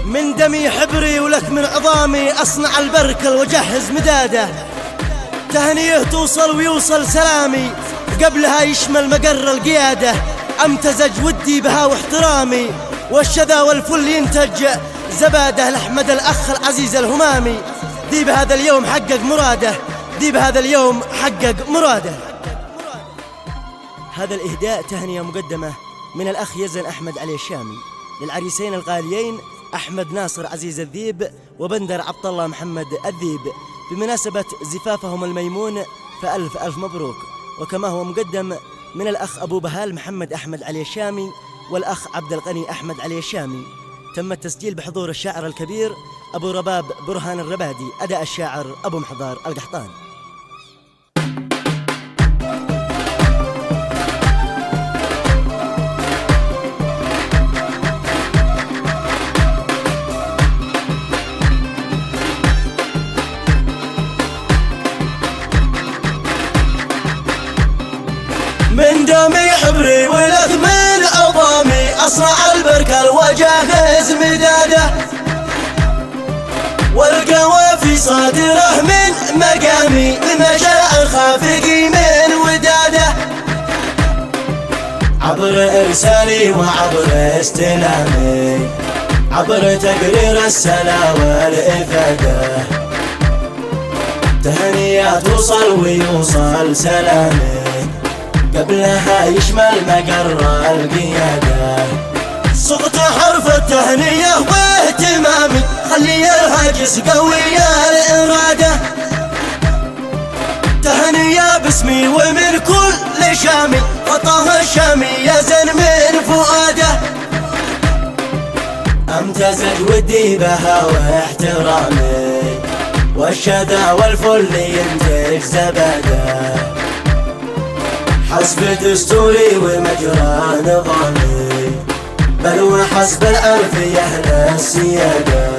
من دمي حبري ولك من عظامي أصنع البركل وجهز مداده، تهنيه توصل ويوصل سلامي قبلها يشمل مقر القيادة. امتزج ودي بها واحترامي والشذا والفل ينتج زباده لأحمد الأخ العزيز الهمامي. ذي بهذا اليوم حقق مراده، ذي بهذا اليوم حقق مراده. هذا الإهداء تهنئة مقدمة من الأخ يزن أحمد علي الشامي للعريسين الغاليين أحمد ناصر عزيز الذيب وبندر عبد الله محمد الذيب بمناسبة زفافهم الميمون، فألف ألف مبروك. وكما هو مقدم من الأخ أبو بهال محمد أحمد علي الشامي والأخ عبد الغني أحمد علي الشامي. تم التسجيل بحضور الشاعر الكبير أبو رباب برهان الربادي، أداء الشاعر أبو محضار القحطان. من دمي حبري ولك من عظامي أصنع البركل وجهز مداده، والقوى في صدره من مقامي بمشاعر خافقي من وداده. عبر إرسالي وعبر استلامي، عبر تقرير السلا والإفادة، تهنية توصل ويوصل سلامي قبلها يشمل مقر القيادة. صغت حرف التهنية واهتمامي خلي الهاجس قوي الإرادة، تهنية باسمي ومن كل شامي خطاه الشامي يزن من فؤاده. امتزج ودي بها واحترامي والشذا والفل ينتج زباده، حسب دستوري ومجرى نظامي بل وحسب الألفية للسيادة.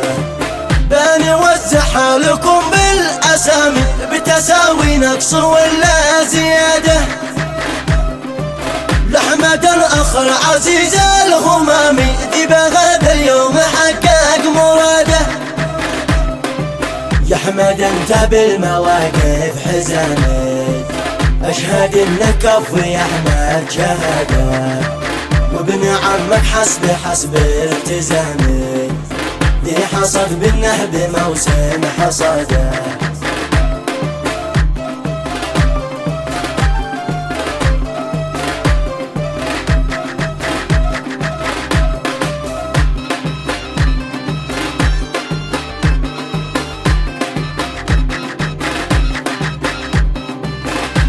بنوزعها لكم بالأسامي بتساوي نقص ولا زيادة، لأحمد الأخ العزيز الهمامي ذي بهذا اليوم حقق مراده. يا أحمد أنت بالمواقف حزامي، أشهد إنك كفو يا أحمد شهادة، وابن عمك حسب التزامي ذي حصد بالنهب موسم حصاده.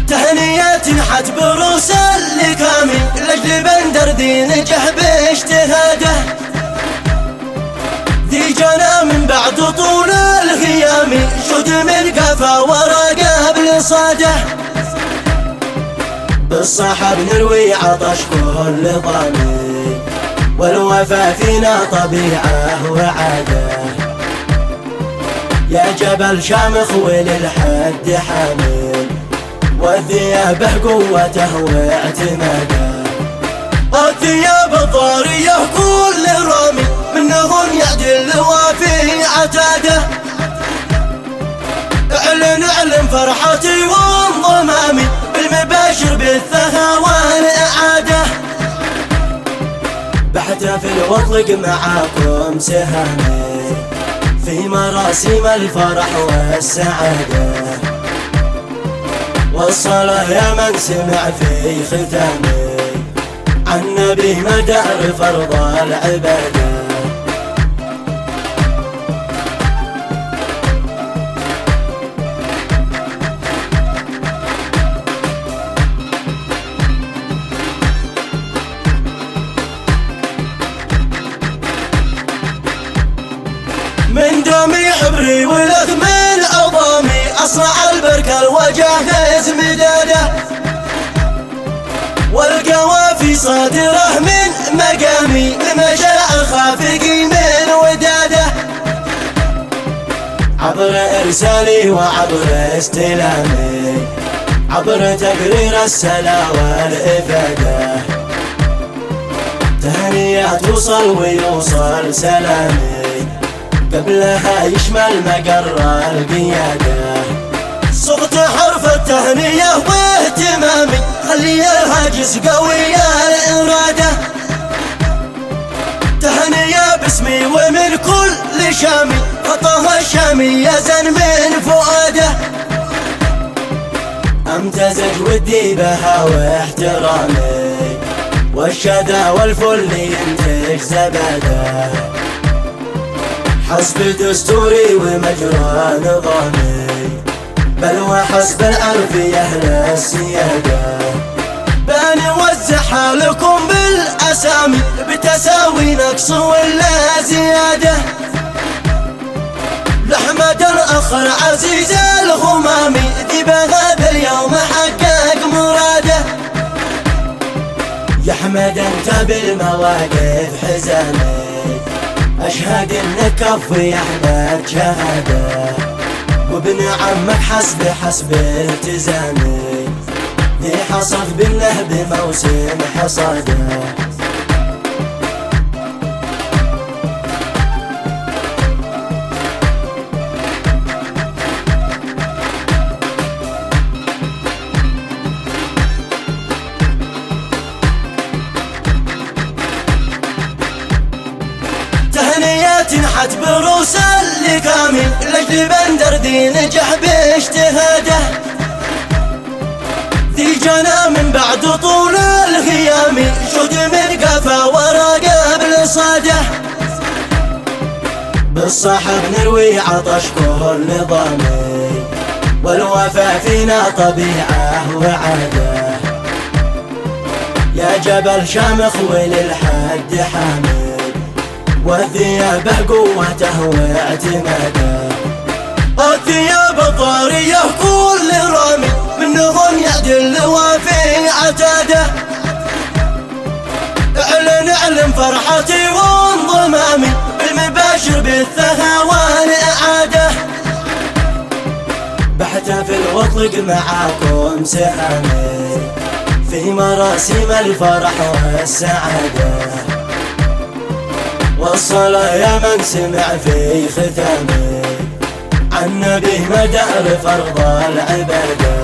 تهنيات نحت بروس اللكامي لأجل بندر ذي نجح باجتهاده، ذي جانا من بعد طول الغيام شد من قفا ورا قبل صاده. بالصحب نروي عطش كل ضامي والوفا فينا طبيعة وعادة، يا جبل شامخ وللحد حامل والثياب قوته واعتماده. الثياب الضارية كل رامي منهم يعدل وفي عتاده، اعلن فرحتي وانضمامي بالمباشر بالثها والإعادة. بحتفل واطلق معاكم سهامي في مراسيم الفرح والسعادة، والصلاة يا من سمع في ختامي عن نبي مدار فرض العبادة. من دمي حبري ولك من عظامي أصنع البركل وجهز مداده، والقوى في صدره من مقامي بمشاعر خافقي من وداده. عبر إرسالي وعبر استلامي، عبر تقرير السلا والإفادة، تهنيات وصل ويوصل سلامي قبلها يشمل مقر القيادة. صغت حرف التهنية واهتمامي خلي الهاجس قوي الإرادة. تهنية باسمي ومن كل شامي خطاها الشامي يزن من فؤاده. امتزج ودي بها واحترامي والشدا والفل ينتج زبده. حسب دستوري ومجرى نظامي بل وحسب العرف أهل السيادة. بنوزعها لكم بالأسامي بتساوي نقص ولا زيادة. لأحمد الأخ العزيز الغمامي ذبها باليوم حقق مراده. يا أحمد أنت بالمواقف حزامي أشهد إنك كف يا أحمد شهادة. وابن عمك حسب التزامي ذي حصد بالنهب موسم حصاده. تهنيات تنحت بروس اللقامي لجل بندر ذي نجح باجتهاده. ذي جانا من بعد طول الغيام شد من قفا وراقب الصاده. بالصحب نروي عطش كل نظامي والوفا فينا طبيعة وعادة. يا جبل شامخ وللحد حامي والثياب قوته واعتماده. الثياب طارية كل رامي منهم يعدل وفي عتاده. اعلن فرحتي وانضمامي بالمباشر بالثها والإعادة. بحتفل واطلق معاكم سهامي في مراسم الفرح والسعادة. والصلاة يا من سمع في ختامي عن نبي مدار فرض العبادة.